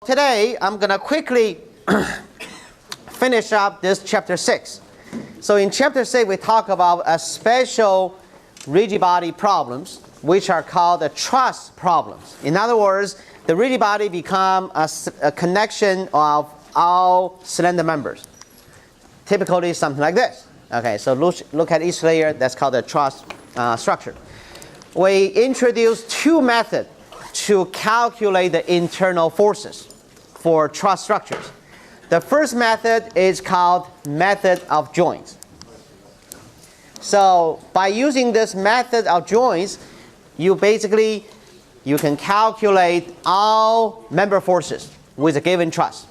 Today, I'm going to quickly finish up this chapter 6. So in chapter 6, we talk about a special rigid body problems, which are called the truss problems. In other words, the rigid body become a connection of all cylinder members. Typically something like this. Okay, so look at each layer. That's called the truss structure. We introduced two methods to calculate the internal forces for truss structures. The first method is called method of joints. So by using this method of joints, you can calculate all member forces with a given truss.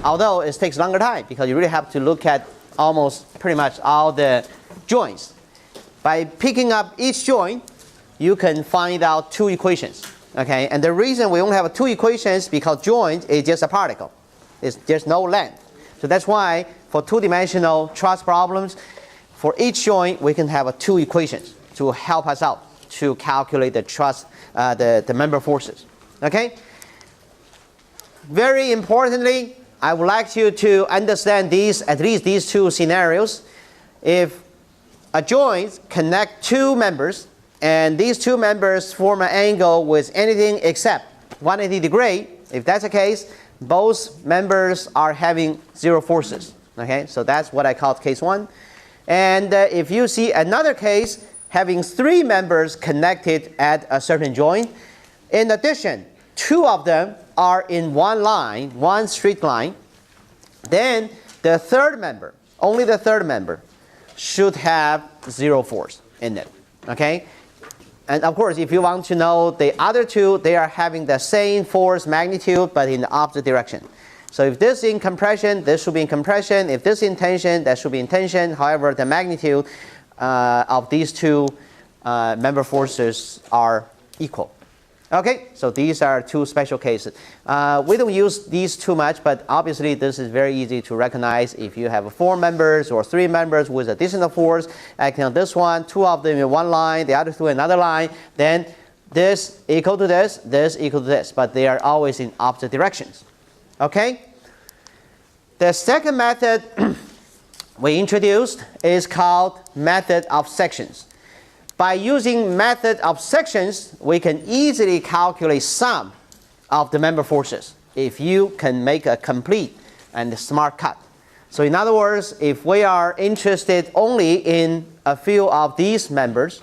Although it takes longer time because you really have to look at almost pretty much all the joints. By picking up each joint, you can find out two equations. Okay, and the reason we only have two equations because joint is just a particle. There's no length. So that's why for two-dimensional truss problems, for each joint we can have two equations to help us out to calculate the truss, the member forces. Okay. Very importantly, I would like you to understand at least these two scenarios. If a joint connect two members, and these two members form an angle with anything except 180 degrees, if that's the case, both members are having zero forces. Okay, so that's what I call case 1. And if you see another case having three members connected at a certain joint, in addition, two of them are in one line, one straight line, then the third member, only the third member, should have zero force in it. Okay? And of course, if you want to know the other two, they are having the same force magnitude but in the opposite direction. So if this is in compression, this should be in compression. If this is in tension, that should be in tension. However, the magnitude of these two member forces are equal. Okay, so these are two special cases. We don't use these too much, but obviously this is very easy to recognize. If you have 4 members or 3 members with additional force acting on this one, 2 of them in one line, the other 2 in another line, then this equal to this equal to this, but they are always in opposite directions. Okay? The second method we introduced is called method of sections. By using method of sections, we can easily calculate sum of the member forces if you can make a complete and smart cut. So in other words, if we are interested only in a few of these members,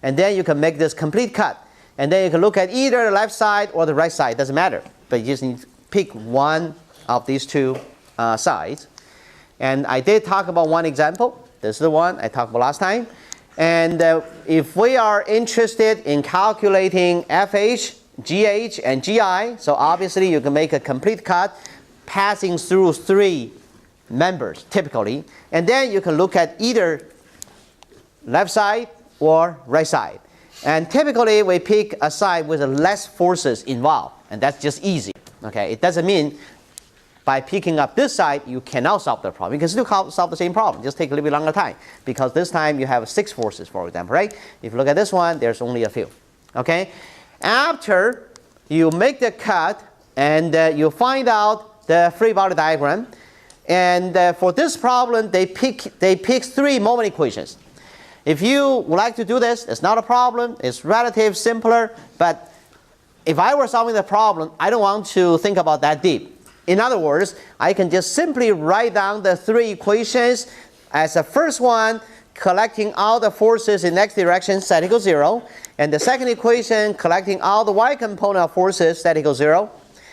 and then you can make this complete cut, and then you can look at either the left side or the right side, doesn't matter, but you just need to pick one of these two sides. And I did talk about one example. This is the one I talked about last time. And if we are interested in calculating FH, GH, and GI, so obviously you can make a complete cut passing through 3 members typically, and then you can look at either left side or right side. And typically we pick a side with less forces involved, and that's just easy. Okay, it doesn't mean by picking up this side, you cannot solve the problem. You can still solve the same problem, just take a little bit longer time. Because this time you have 6 forces, for example, right? If you look at this one, there's only a few. Okay? After you make the cut and you find out the free body diagram, and for this problem, they pick 3 moment equations. If you would like to do this, it's not a problem. It's relatively simpler. But if I were solving the problem, I don't want to think about that deep. In other words, I can just simply write down the 3 equations as the first one, collecting all the forces in x direction, set equals 0. And the second equation, collecting all the y component of forces, set equals 0.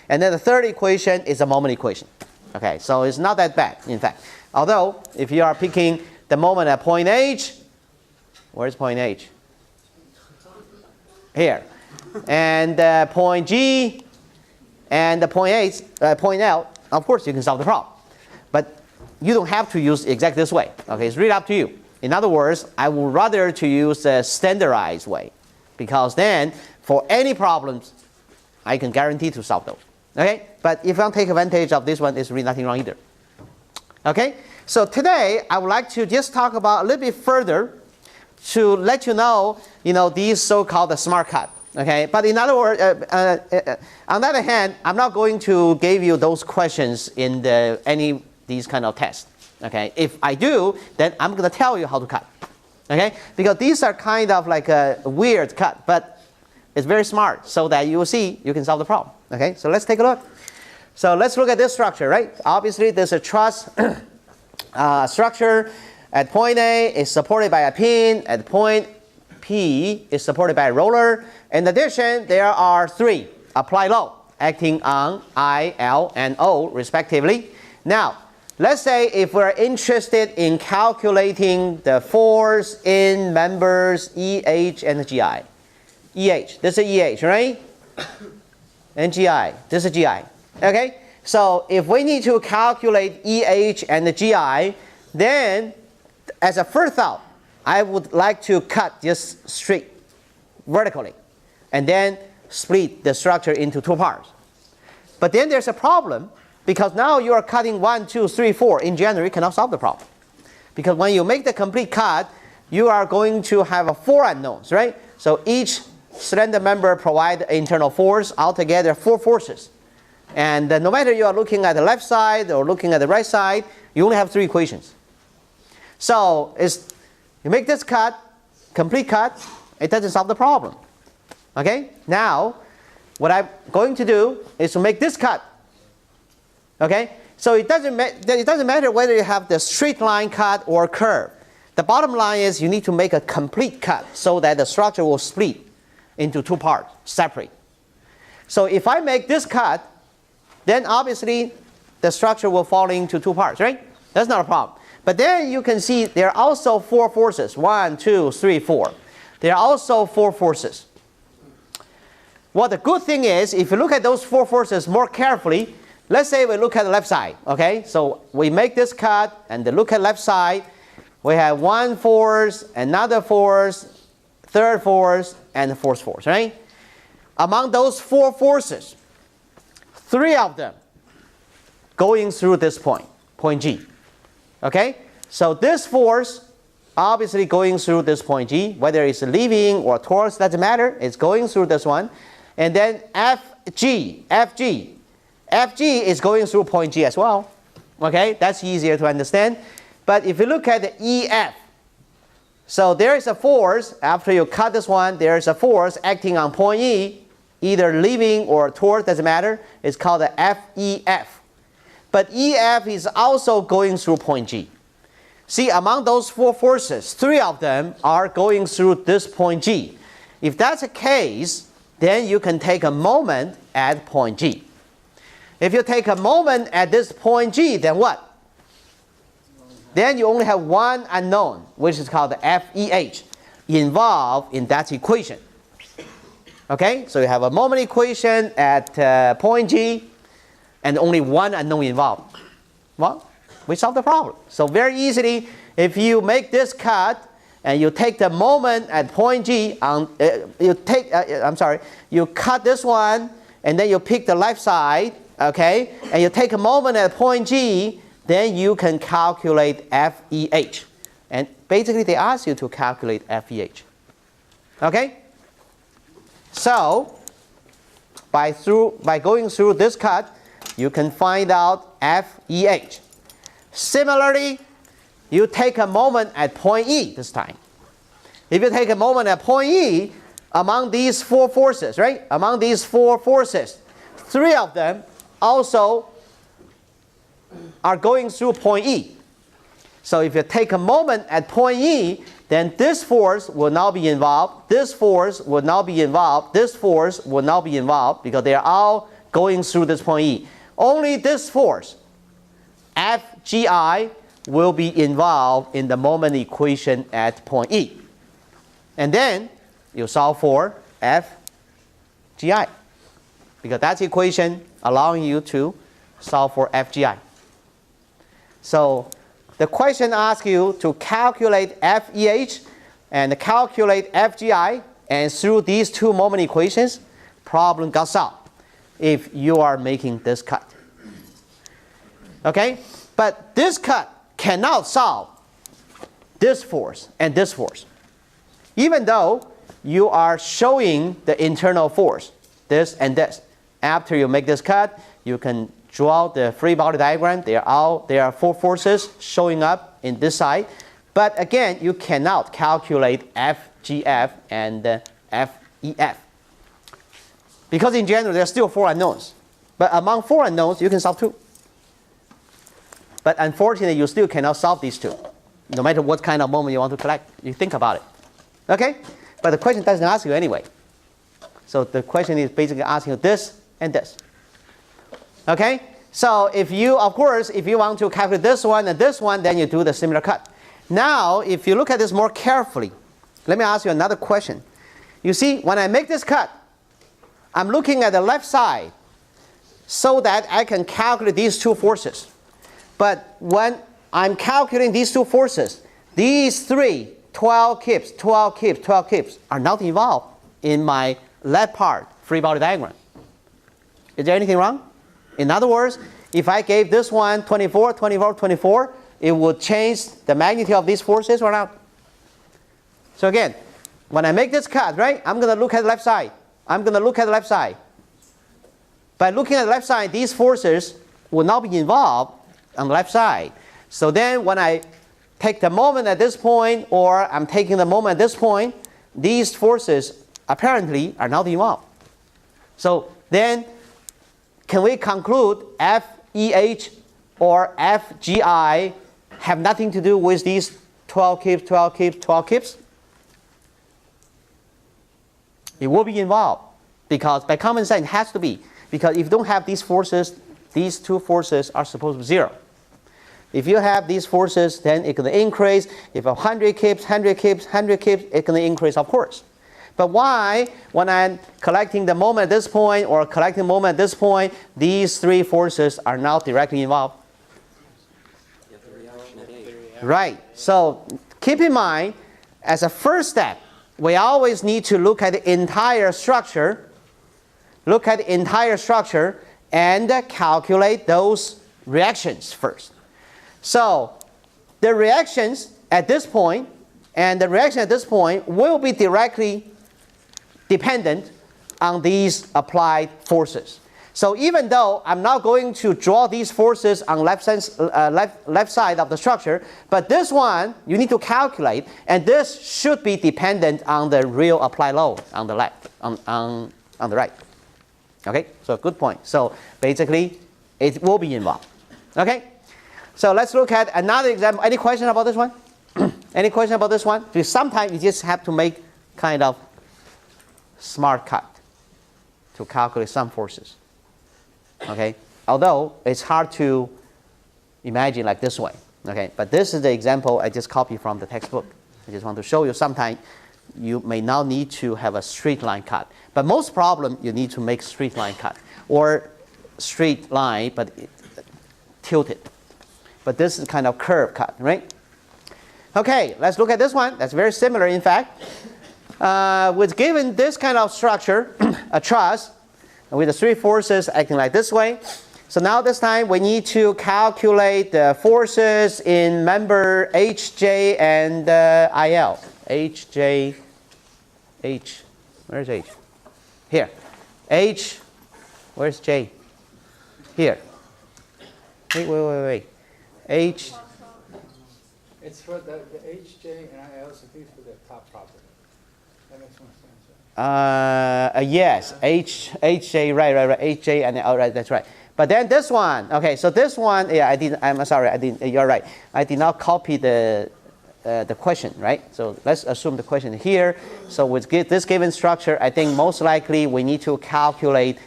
And then the third equation is a moment equation. Okay, so it's not that bad, in fact. Although, if you are picking the moment at point H, where's point H? Here. And point G, and the point L, of course you can solve the problem. But you don't have to use exactly this way. Okay, it's really up to you. In other words, I would rather to use a standardized way, because then for any problems, I can guarantee to solve those. Okay, but if you want to take advantage of this one, there's really nothing wrong either. Okay, so today I would like to just talk about a little bit further to let you know, these so-called smart cut. Okay, but in other words, on the other hand, I'm not going to give you those questions in any these kind of tests. Okay, if I do, then I'm going to tell you how to cut. Okay, because these are kind of like a weird cut, but it's very smart, so that you will see you can solve the problem. Okay, so let's take a look. So let's look at this structure, right? Obviously, there's a truss structure. At point A is supported by a pin. At point P is supported by a roller. In addition, there are 3 applied load acting on I, L, and O respectively. Now, let's say if we're interested in calculating the force in members EH and GI. EH, this is EH, right? And GI, this is GI. Okay, so if we need to calculate EH and GI, then as a first thought, I would like to cut just straight vertically and then split the structure into 2 parts. But then there's a problem, because now you are cutting 1, 2, 3, 4. In general, you cannot solve the problem. Because when you make the complete cut, you are going to have 4 unknowns, right? So each slender member provides internal force, altogether 4 forces. And no matter you are looking at the left side or looking at the right side, you only have 3 equations. So you make this cut, complete cut, it doesn't solve the problem. Okay? Now, what I'm going to do is to make this cut. Okay? So it doesn't matter whether you have the straight line cut or curve. The bottom line is you need to make a complete cut so that the structure will split into 2 parts, separate. So if I make this cut, then obviously the structure will fall into 2 parts, right? That's not a problem. But then you can see there are also 4 forces. 1, 2, 3, 4. There are also 4 forces. Well, the good thing is, if you look at those 4 forces more carefully, let's say we look at the left side. Okay, so we make this cut and look at left side. We have 1 force, another force, 3rd force, and the 4th force, right? Among those 4 forces, 3 of them going through this point, point G. Okay, so this force obviously going through this point G, whether it's leaving or towards, doesn't matter, it's going through this one. And then FG is going through point G as well. Okay, that's easier to understand. But if you look at the EF, so there is a force, after you cut this one, there is a force acting on point E, either leaving or towards, doesn't matter. It's called the FEF. But EF is also going through point G. See, among those 4 forces, 3 of them are going through this point G. If that's the case, then you can take a moment at point G. If you take a moment at this point G, then what? Then you only have 1 unknown, which is called the FEH, involved in that equation. Okay, so you have a moment equation at point G, and only 1 unknown involved. Well, we solve the problem. So very easily, if you make this cut and you take the moment at point G, you cut this one and then you pick the left side, okay, and you take a moment at point G, then you can calculate FEH. And basically, they ask you to calculate FEH. Okay? So, by going through this cut, you can find out FEH. Similarly, you take a moment at point E this time. If you take a moment at point E, among these 4 forces, right? Among these 4 forces, 3 of them also are going through point E. So if you take a moment at point E, then this force will now be involved, this force will now be involved, this force will now be involved, because they are all going through this point E. Only this force, FGI, will be involved in the moment equation at point E. And then you solve for FGI, because that's the equation allowing you to solve for FGI. So the question asks you to calculate FEH and calculate FGI, and through these 2 moment equations, problem got solved if you are making this cut. Okay? But this cut cannot solve this force and this force. Even though you are showing the internal force, this and this. After you make this cut, you can draw the free body diagram. There are 4 forces showing up in this side. But again, you cannot calculate FGF and FEF. Because in general, there are still 4 unknowns. But among 4 unknowns, you can solve 2. But unfortunately, you still cannot solve these 2. No matter what kind of moment you want to collect, you think about it. Okay? But the question doesn't ask you anyway. So the question is basically asking you this and this. Okay? So if you, of course, if you want to calculate this one and this one, then you do the similar cut. Now, if you look at this more carefully, let me ask you another question. You see, when I make this cut, I'm looking at the left side so that I can calculate these 2 forces. But when I'm calculating these 2 forces, these 3, 12 kips, 12 kips, 12 kips, are not involved in my left part free body diagram. Is there anything wrong? In other words, if I gave this one 24, 24, 24, it would change the magnitude of these forces or not? So again, when I make this cut, right, I'm going to look at the left side. I'm going to look at the left side. By looking at the left side, these forces will not be involved on the left side. So then when I take the moment at this point, or I'm taking the moment at this point, these forces apparently are not involved. So then, can we conclude FEH or FGI have nothing to do with these 12 kips, 12 kips, 12 kips? It will be involved, because by common sense it has to be. Because if you don't have these forces, these 2 forces are supposed to be 0. If you have these forces, then it's going to increase. If 100 kips, 100 kips, 100 kips, it's going to increase, of course. But why, when I'm collecting the moment at this point or collecting the moment at this point, these 3 forces are not directly involved? Right. So keep in mind, as a first step, we always need to look at the entire structure. Look at the entire structure and calculate those reactions first. So the reactions at this point and the reaction at this point will be directly dependent on these applied forces. So even though I'm not going to draw these forces on left side of the structure, but this one you need to calculate, and this should be dependent on the real applied load on the left, on the right. Okay, so good point. So basically, it will be involved. Okay, so let's look at another example. Any question about this one? Any question about this one? Because sometimes you just have to make kind of smart cut to calculate some forces. Okay, although it's hard to imagine like this way. Okay, but this is the example I just copied from the textbook. I just want to show you sometimes you may not need to have a straight line cut. But most problem you need to make straight line cut or straight line but tilted. But this is kind of curve cut, right? Okay, let's look at this one. That's very similar, in fact. With given this kind of structure, a truss, with the 3 forces acting like this way. So now this time we need to calculate the forces in member HJ and IL. HJ, H, where's H? Here. H, where's J? Here. Wait. H. It's for the HJ and IL is for the top property. That makes more sense. Yes, HJ, right, HJ and L, right, that's right. But then this one, okay, so this one, yeah, I'm sorry, you're right. I did not copy the question, right? So let's assume the question here. So with this given structure, I think most likely we need to calculate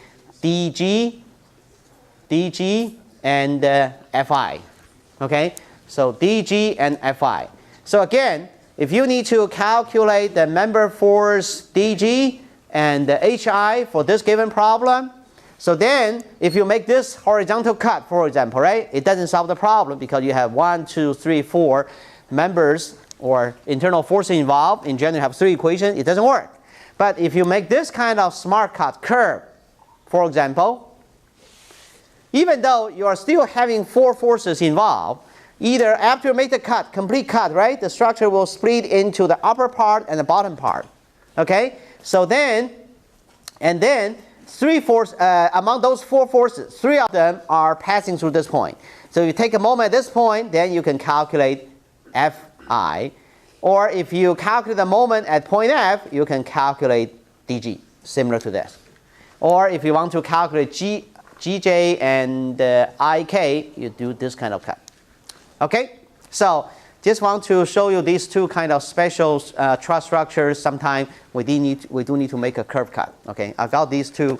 DG and FI, okay? So DG and FI. So again, if you need to calculate the member force DG and the HI for this given problem, so then if you make this horizontal cut, for example, right, it doesn't solve the problem because you have 1, 2, 3, 4 members or internal forces involved. In general, you have 3 equations. It doesn't work. But if you make this kind of smart cut curve, for example, even though you are still having 4 forces involved, either after you make the cut, complete cut, right, the structure will split into the upper part and the bottom part. Okay, so then, and then among those 4 forces, 3 of them are passing through this point. So if you take a moment at this point, then you can calculate Fi. Or if you calculate the moment at point F, you can calculate dg, similar to this. Or if you want to calculate Gj and Ik, you do this kind of cut. Okay, so just want to show you these 2 kind of special truss structures. Sometimes we do need to make a curve cut. Okay, I got these 2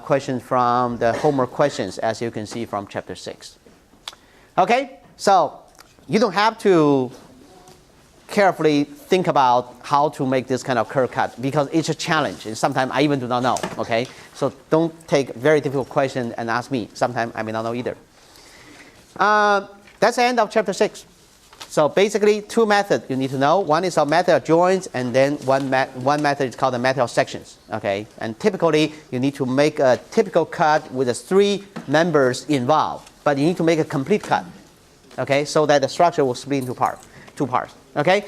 questions from the homework questions, as you can see from chapter 6. Okay, so you don't have to carefully think about how to make this kind of curve cut, because it's a challenge, and sometimes I even do not know. Okay, so don't take very difficult question and ask me. Sometimes I may not know either. That's the end of chapter 6. So basically 2 methods you need to know. One is a method of joints, and then one method is called the method of sections. Okay, and typically you need to make a typical cut with the 3 members involved, but you need to make a complete cut. Okay, so that the structure will split into 2 parts. Okay.